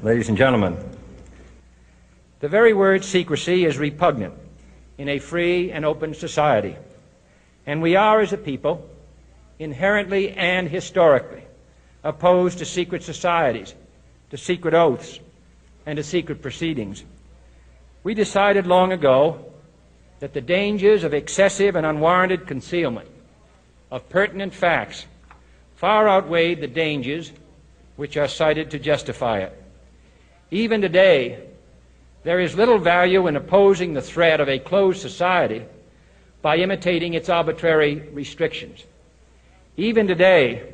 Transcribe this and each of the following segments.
Ladies and gentlemen, the very word secrecy is repugnant in a free and open society, and we are, as a people, inherently and historically opposed to secret societies, to secret oaths, and to secret proceedings. We decided long ago that the dangers of excessive and unwarranted concealment of pertinent facts far outweighed the dangers which are cited to justify it. Even today, there is little value in opposing the threat of a closed society by imitating its arbitrary restrictions. Even today,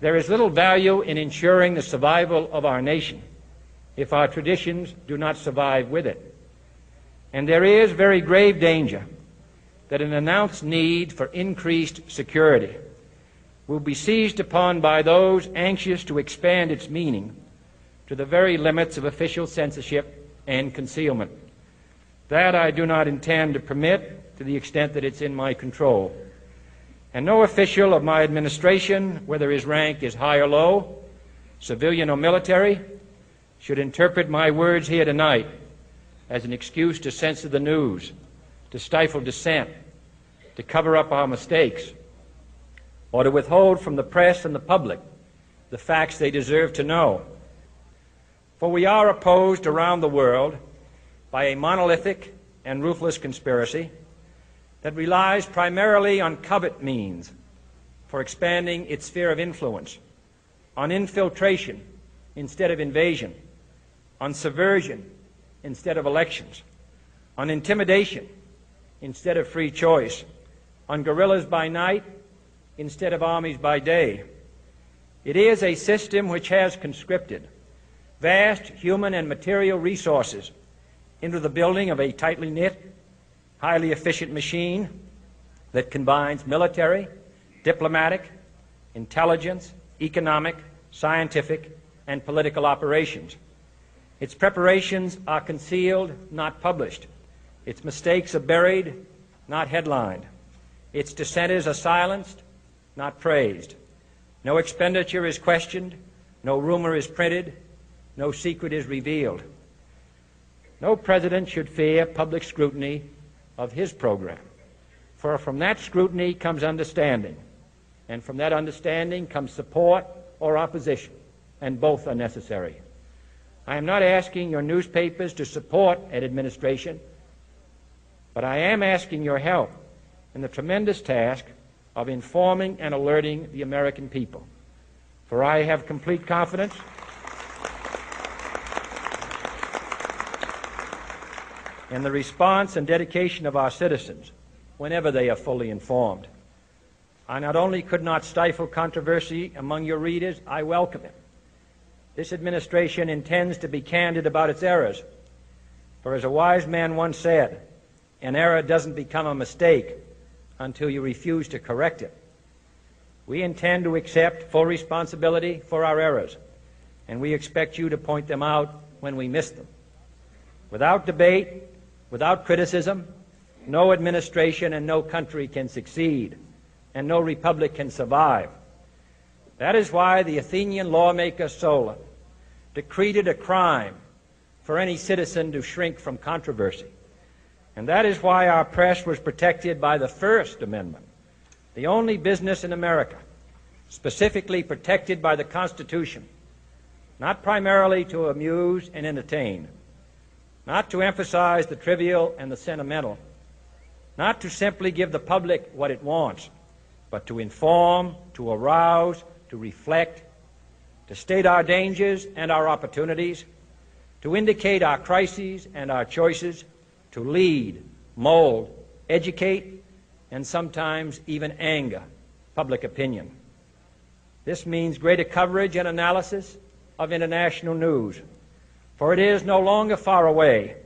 there is little value in ensuring the survival of our nation if our traditions do not survive with it. And there is very grave danger that an announced need for increased security will be seized upon by those anxious to expand its meaning to the very limits of official censorship and concealment. That I do not intend to permit to the extent that it's in my control. And no official of my administration, whether his rank is high or low, civilian or military, should interpret my words here tonight as an excuse to censor the news, to stifle dissent, to cover up our mistakes, or to withhold from the press and the public the facts they deserve to know. For we are opposed around the world by a monolithic and ruthless conspiracy that relies primarily on covert means for expanding its sphere of influence, on infiltration instead of invasion, on subversion instead of elections, on intimidation instead of free choice, on guerrillas by night instead of armies by day. It is a system which has conscripted vast human and material resources into the building of a tightly knit, highly efficient machine that combines military, diplomatic, intelligence, economic, scientific, and political operations. Its preparations are concealed, not published. Its mistakes are buried, not headlined. Its dissenters are silenced, not praised. No expenditure is questioned, no rumor is printed, no secret is revealed. No president should fear public scrutiny of his program, for from that scrutiny comes understanding, and from that understanding comes support or opposition, and both are necessary. I am not asking your newspapers to support an administration, but I am asking your help in the tremendous task of informing and alerting the American people. For I have complete confidence in the response and dedication of our citizens whenever they are fully informed. I not only could not stifle controversy among your readers, I welcome it. This administration intends to be candid about its errors. For as a wise man once said, an error doesn't become a mistake until you refuse to correct it. We intend to accept full responsibility for our errors, and we expect you to point them out when we miss them. Without debate, without criticism, no administration and no country can succeed, and no republic can survive. That is why the Athenian lawmaker Solon decreed it a crime for any citizen to shrink from controversy. And that is why our press was protected by the First Amendment, the only business in America specifically protected by the Constitution, not primarily to amuse and entertain, not to emphasize the trivial and the sentimental, not to simply give the public what it wants, but to inform, to arouse, to reflect, to state our dangers and our opportunities, to indicate our crises and our choices, to lead, mold, educate, and sometimes even anger public opinion. This means greater coverage and analysis of international news, for it is no longer far away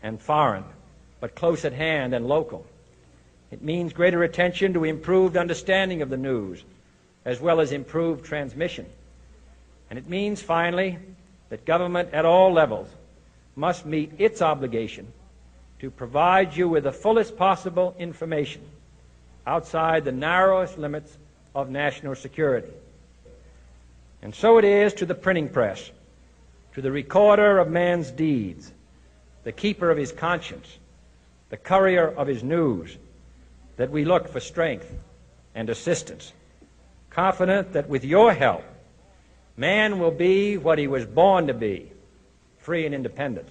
and foreign, but close at hand and local. It means greater attention to improved understanding of the news, as well as improved transmission. And it means, finally, that government at all levels must meet its obligation to provide you with the fullest possible information outside the narrowest limits of national security. And so it is to the printing press, to the recorder of man's deeds, the keeper of his conscience, the courier of his news, that we look for strength and assistance, confident that with your help, man will be what he was born to be, free and independent.